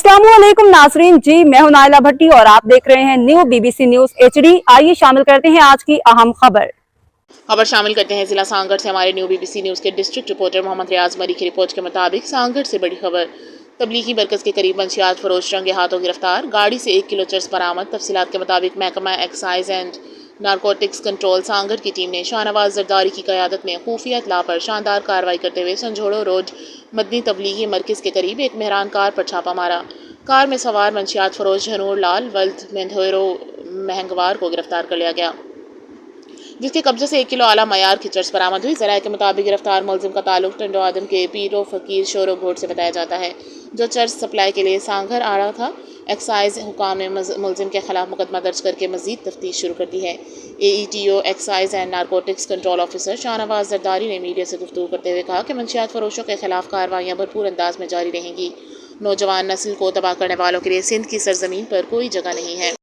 अस्सलामुअलैकुम नाजरीन जी, मैं हूं नाइला भट्टी और आप देख रहे हैं न्यू BBC न्यूज HD। आइए शामिल करते हैं आज की अहम खबर शामिल करते हैं जिला सांगड़ से हमारे न्यू BBC न्यूज़ के डिस्ट्रिक्ट रिपोर्टर मोहम्मद रियाज मरी की रिपोर्ट के मुताबिक सांगड़ से बड़ी खबर। तबलीगी मरकज के करीब मंशियात फरोश रंगे हाथों गिरफ्तार, गाड़ी से 1 किलो चर्स बरामद। तफसीलात के मुताबिक महकमा excise and narcotics control Sanghar की टीम ने शाहनवाज जरदारी की क़यादत में खुफिया इत्तला पर शानदार कार्रवाई करते हुए संझोड़ो रोड मदनी तबलीगी मरकज़ के करीब एक मेहरान कार पर छापा मारा। कार में सवार मंशियात फरोश झनूर लाल वल्द मेंधोरो महंगवार को गिरफ्तार कर लिया गया, जिसके कब्जे से 1 किलो आला मयार की चर्स बरामद हुई। ज़राए के मुताबिक गिरफ्तार मुलजिम का ताल्लुक टंडो आदम के पीरो फ़कीर शोरो घोट से बताया जाता है, जो चर्स सप्लाई के लिए सांगड़ आ रहा था। एक्साइज हुकाम ने मुलजिम के खिलाफ मुकदमा दर्ज करके मजीद तफ्तीश शुरू कर दी है। AETO excise and narcotics control officer Shahnawaz Zardari ने मीडिया से गुफ्तगू करते हुए कहा कि मंशियात फरोशों के खिलाफ कार्रवाइयाँ भरपूर अंदाज में जारी रहेंगी। नौजवान नस्ल को तबाह करने वालों के लिए सिंध की सरजमीन पर कोई जगह नहीं है।